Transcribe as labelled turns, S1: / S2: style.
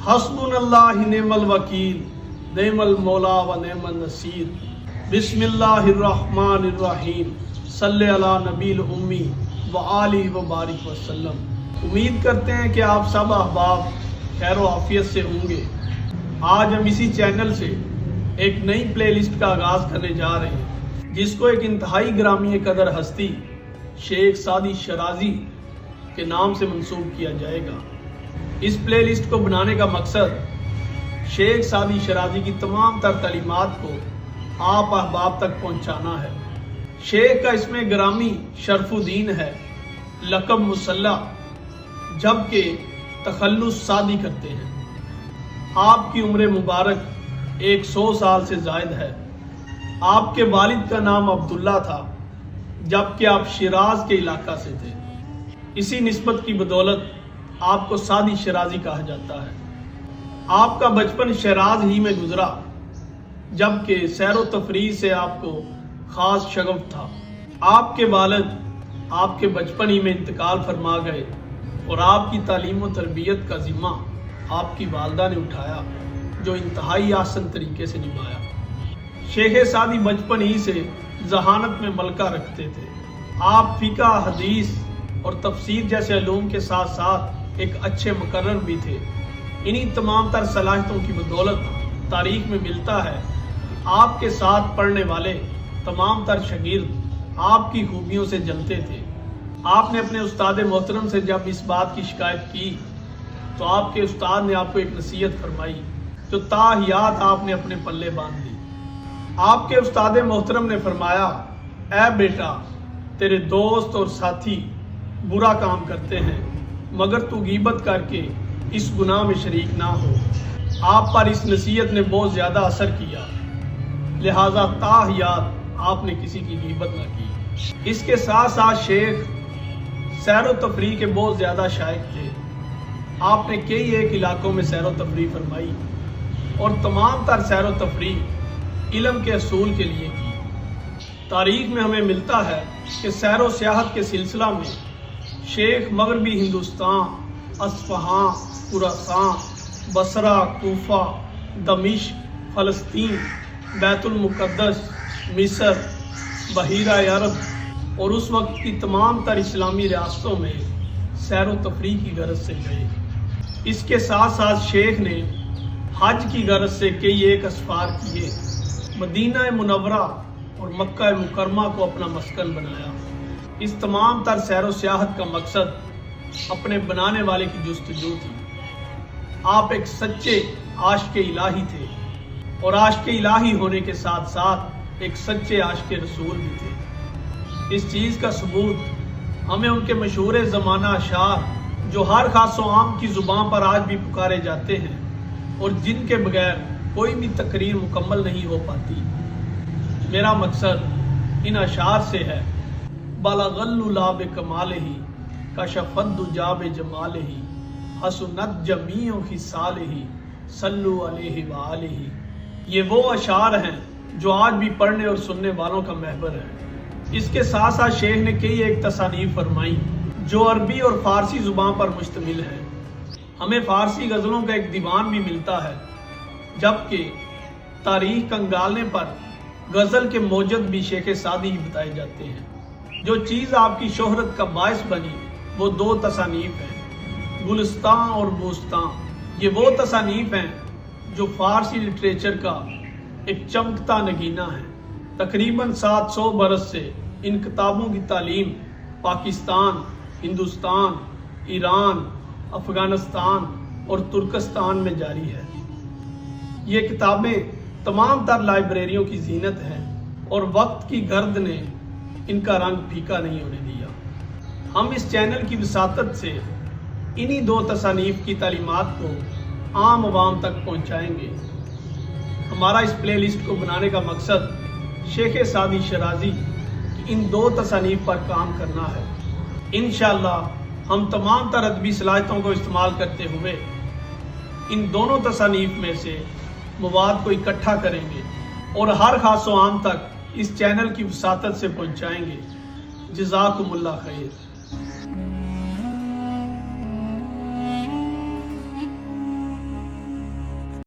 S1: حسبنا نعم الوکیل نعم المولا و نعم النصیر بسم اللہ الرحمن الرحیم صلی علی نبی الامی و آلہ و بارک وسلم۔ امید کرتے ہیں کہ آپ سب احباب خیر و عافیت سے ہوں گے۔ آج ہم اسی چینل سے ایک نئی پلے لسٹ کا آغاز کرنے جا رہے ہیں، جس کو ایک انتہائی گرامی قدر ہستی شیخ سعدی شرازی کے نام سے منسوب کیا جائے گا۔ اس پلے لسٹ کو بنانے کا مقصد شیخ سعدی شرازی کی تمام تر تعلیمات کو آپ احباب تک پہنچانا ہے۔ شیخ کا اسم گرامی شرف الدین ہے، لقب مسلح، جبکہ تخلص سعدی کرتے ہیں۔ آپ کی عمر مبارک 100 سال سے زائد ہے۔ آپ کے والد کا نام عبداللہ تھا، جبکہ آپ شیراز کے علاقہ سے تھے۔ اسی نسبت کی بدولت آپ کو سعدی شرازی کہا جاتا ہے۔ آپ کا بچپن شیراز ہی میں گزرا، جبکہ سیر و تفریح سے آپ کو خاص شغف تھا۔ آپ کے والد آپ کے بچپن ہی میں انتقال فرما گئے اور آپ کی تعلیم و تربیت کا ذمہ آپ کی والدہ نے اٹھایا، جو انتہائی آسن طریقے سے نبھایا۔ شیخ سعدی بچپن ہی سے ذہانت میں ملکہ رکھتے تھے۔ آپ فقہ، حدیث اور تفسیر جیسے علوم کے ساتھ ساتھ ایک اچھے مقرر بھی تھے۔ انہی تمام تر صلاحیتوں کی بدولت تاریخ میں ملتا ہے کہ آپ کے ساتھ پڑھنے والے تمام تر شاگرد آپ کی خوبیوں سے جلتے تھے۔ آپ نے اپنے استاد محترم سے جب اس بات کی شکایت کی تو آپ کے استاد نے آپ کو ایک نصیحت فرمائی، جو تا حیات آپ نے اپنے پلے باندھ لی۔ آپ کے استاد محترم نے فرمایا، اے بیٹا، تیرے دوست اور ساتھی برا کام کرتے ہیں، مگر تو غیبت کر کے اس گناہ میں شریک نہ ہو۔ آپ پر اس نصیحت نے بہت زیادہ اثر کیا، لہذا تا حیات آپ نے کسی کی غیبت نہ کی۔ اس کے ساتھ ساتھ شیخ سیر و تفریح کے بہت زیادہ شائق تھے۔ آپ نے کئی ایک علاقوں میں سیر و تفریح فرمائی اور تمام تر سیر و تفریح علم کے حصول کے لیے کی۔ تاریخ میں ہمیں ملتا ہے کہ سیر و سیاحت کے سلسلہ میں شیخ مغربی ہندوستان، اصفہان، خراسان، بصرہ، کوفہ، دمشق، فلسطین، بیت المقدس، مصر، بحیرہ عرب اور اس وقت کی تمام تر اسلامی ریاستوں میں سیر و تفریح کی غرض سے گئے۔ اس کے ساتھ ساتھ شیخ نے حج کی غرض سے کئی ایک اسفار کیے، مدینہ منورہ اور مکہ مکرمہ کو اپنا مسکن بنایا۔ اس تمام تر سیر و سیاحت کا مقصد اپنے بنانے والے کی جستجو تھی۔ آپ ایک سچے عاشق الہی تھے اور عاشق الہی ہونے کے ساتھ ساتھ ایک سچے عاشق رسول بھی تھے۔ اس چیز کا ثبوت ہمیں ان کے مشہور زمانہ اشعار، جو ہر خاص و عام کی زبان پر آج بھی پکارے جاتے ہیں اور جن کے بغیر کوئی بھی تقریر مکمل نہیں ہو پاتی۔ میرا مقصد ان اشعار سے ہے، بلغ العلا بکمالہ کشف الدجی بجمالہ حسنت جمیع خصالہ صلوا علیہ وآلہ۔ یہ وہ اشعار ہیں جو آج بھی پڑھنے اور سننے والوں کا محور ہے۔ اس کے ساتھ ساتھ شیخ نے کئی ایک تصانیف فرمائی جو عربی اور فارسی زبان پر مشتمل ہے۔ ہمیں فارسی غزلوں کا ایک دیوان بھی ملتا ہے، جبکہ تاریخ کنگالنے پر غزل کے موجد بھی شیخ سعدی ہی بتائے جاتے ہیں۔ جو چیز آپ کی شہرت کا باعث بنی وہ 2 تصانیف ہیں، گلستان اور بوستان۔ یہ وہ تصانیف ہیں جو فارسی لٹریچر کا ایک چمکتا نگینہ ہے۔ تقریباً 700 برس سے ان کتابوں کی تعلیم پاکستان، ہندوستان، ایران، افغانستان اور ترکستان میں جاری ہے۔ یہ کتابیں تمام تر لائبریریوں کی زینت ہیں اور وقت کی گرد نے ان کا رنگ پھیکا نہیں ہونے دیا۔ ہم اس چینل کی وساطت سے انہی 2 تصانیف کی تعلیمات کو عام عوام تک پہنچائیں گے۔ ہمارا اس پلے لسٹ کو بنانے کا مقصد شیخ سعدی شرازی کی ان 2 تصانیف پر کام کرنا ہے۔ انشاءاللہ ہم تمام تر ادبی صلاحیتوں کو استعمال کرتے ہوئے ان دونوں تصانیف میں سے مواد کو اکٹھا کریں گے اور ہر خاص و عام تک اس چینل کی وساطت سے پہنچائیں گے۔ جزاکم اللہ خیر۔